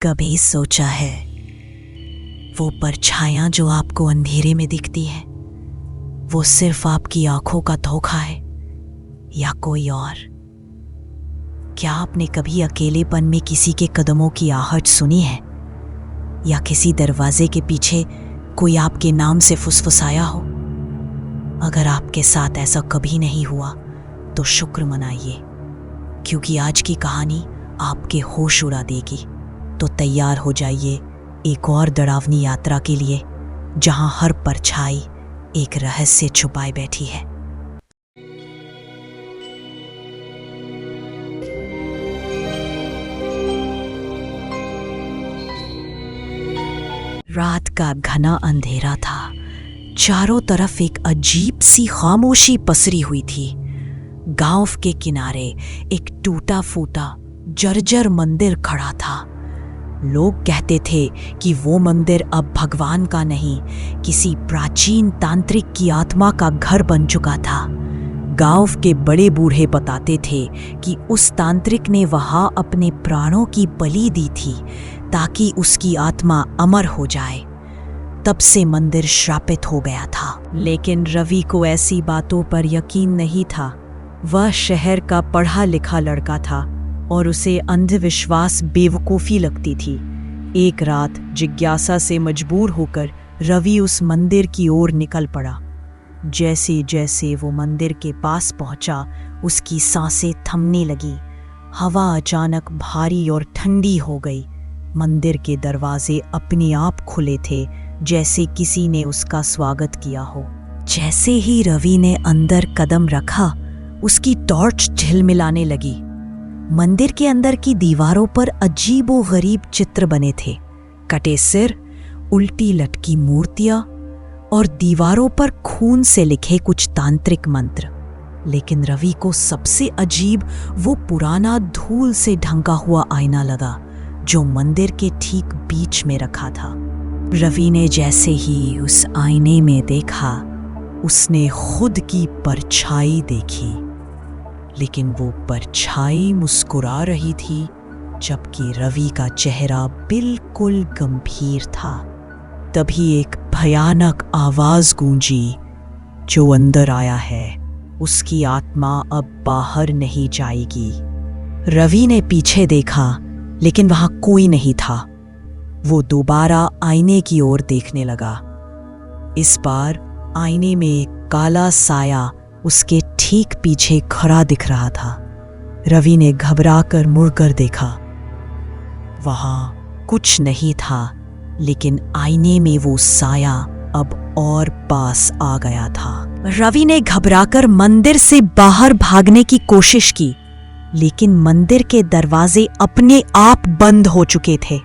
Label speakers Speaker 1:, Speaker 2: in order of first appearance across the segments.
Speaker 1: कभी सोचा है वो परछायां जो आपको अंधेरे में दिखती है वो सिर्फ आपकी आंखों का धोखा है या कोई और? क्या आपने कभी अकेलेपन में किसी के कदमों की आहट सुनी है या किसी दरवाजे के पीछे कोई आपके नाम से फुसफुसाया हो? अगर आपके साथ ऐसा कभी नहीं हुआ तो शुक्र मनाइए, क्योंकि आज की कहानी आपके होश उड़ा देगी। तो तैयार हो जाइए एक और डरावनी यात्रा के लिए, जहां हर परछाई एक रहस्य छुपाए बैठी है। रात का घना अंधेरा था। चारों तरफ एक अजीब सी खामोशी पसरी हुई थी। गांव के किनारे एक टूटा फूटा जर्जर मंदिर खड़ा था। लोग कहते थे कि वो मंदिर अब भगवान का नहीं, किसी प्राचीन तांत्रिक की आत्मा का घर बन चुका था। गांव के बड़े बूढ़े बताते थे कि उस तांत्रिक ने वहां अपने प्राणों की बलि दी थी ताकि उसकी आत्मा अमर हो जाए। तब से मंदिर श्रापित हो गया था। लेकिन रवि को ऐसी बातों पर यकीन नहीं था। वह शहर का पढ़ा लिखा लड़का था और उसे अंधविश्वास बेवकूफ़ी लगती थी। एक रात जिज्ञासा से मजबूर होकर रवि उस मंदिर की ओर निकल पड़ा। जैसे जैसे वो मंदिर के पास पहुंचा, उसकी सांसें थमने लगी। हवा अचानक भारी और ठंडी हो गई। मंदिर के दरवाजे अपने आप खुले थे, जैसे किसी ने उसका स्वागत किया हो। जैसे ही रवि ने अंदर कदम रखा, उसकी टॉर्च झिलमिलाने लगी। मंदिर के अंदर की दीवारों पर अजीबो-गरीब चित्र बने थे। कटे सिर, उल्टी लटकी मूर्तियां और दीवारों पर खून से लिखे कुछ तांत्रिक मंत्र। लेकिन रवि को सबसे अजीब वो पुराना धूल से ढंका हुआ आईना लगा जो मंदिर के ठीक बीच में रखा था। रवि ने जैसे ही उस आईने में देखा, उसने खुद की परछाई देखी। लेकिन वो परछाई मुस्कुरा रही थी, जबकि रवि का चेहरा बिल्कुल गंभीर था। तभी एक भयानक आवाज गूंजी, जो अंदर आया है उसकी आत्मा अब बाहर नहीं जाएगी। रवि ने पीछे देखा, लेकिन वहां कोई नहीं था। वो दोबारा आईने की ओर देखने लगा। इस बार आईने में एक काला साया उसके ठीक पीछे खड़ा दिख रहा था। रवि ने घबराकर मुड़कर देखा। वहां कुछ नहीं था, लेकिन आईने में वो साया अब और पास आ गया था। रवि ने घबराकर मंदिर से बाहर भागने की कोशिश की, लेकिन मंदिर के दरवाजे अपने आप बंद हो चुके थे।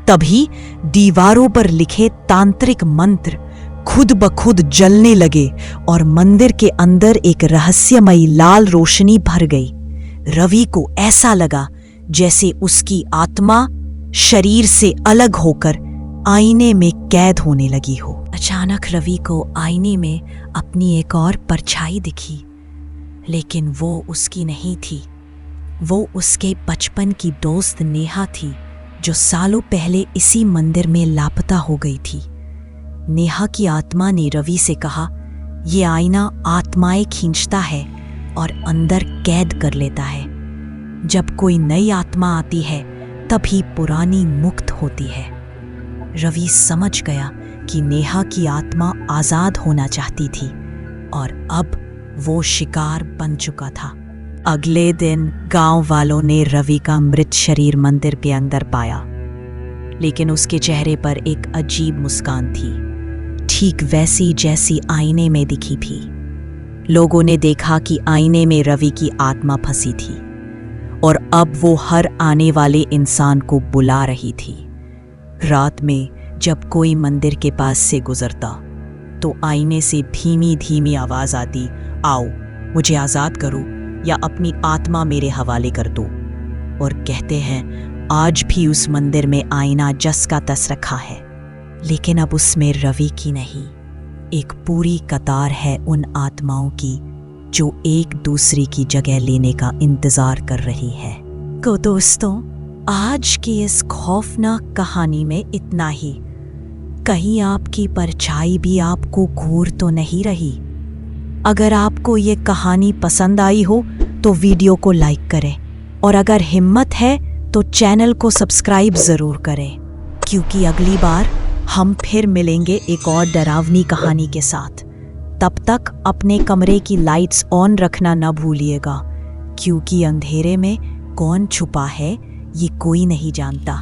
Speaker 1: तभी दीवारों पर लिखे तांत्रिक मंत्र खुद ब खुद जलने लगे और मंदिर के अंदर एक रहस्यमयी लाल रोशनी भर गई। रवि को ऐसा लगा जैसे उसकी आत्मा शरीर से अलग होकर आईने में कैद होने लगी हो। अचानक रवि को आईने में अपनी एक और परछाई दिखी, लेकिन वो उसकी नहीं थी। वो उसके बचपन की दोस्त नेहा थी, जो सालों पहले इसी मंदिर में लापता हो गई थी। नेहा की आत्मा ने रवि से कहा, ये आईना आत्माएं खींचता है और अंदर कैद कर लेता है। जब कोई नई आत्मा आती है तभी पुरानी मुक्त होती है। रवि समझ गया कि नेहा की आत्मा आजाद होना चाहती थी और अब वो शिकार बन चुका था। अगले दिन गांव वालों ने रवि का मृत शरीर मंदिर के अंदर पाया, लेकिन उसके चेहरे पर एक अजीब मुस्कान थी, ठीक वैसी जैसी आईने में दिखी थी। लोगों ने देखा कि आईने में रवि की आत्मा फंसी थी और अब वो हर आने वाले इंसान को बुला रही थी। रात में जब कोई मंदिर के पास से गुजरता तो आईने से धीमी धीमी आवाज आती, आओ मुझे आजाद करो या अपनी आत्मा मेरे हवाले कर दो। और कहते हैं आज भी उस मंदिर में आईना जस का तस रखा है, लेकिन अब उसमें रवि की नहीं, एक पूरी कतार है उन आत्माओं की जो एक दूसरे की जगह लेने का इंतजार कर रही है। को दोस्तों, आज की इस खौफनाक कहानी में इतना ही। कहीं आपकी परछाई भी आपको घूर तो नहीं रही? अगर आपको ये कहानी पसंद आई हो तो वीडियो को लाइक करें, और अगर हिम्मत है तो चैनल को सब्सक्राइब ज़रूर करें, क्योंकि अगली बार हम फिर मिलेंगे एक और डरावनी कहानी के साथ। तब तक अपने कमरे की लाइट्स ऑन रखना न भूलिएगा, क्योंकि अंधेरे में कौन छुपा है ये कोई नहीं जानता।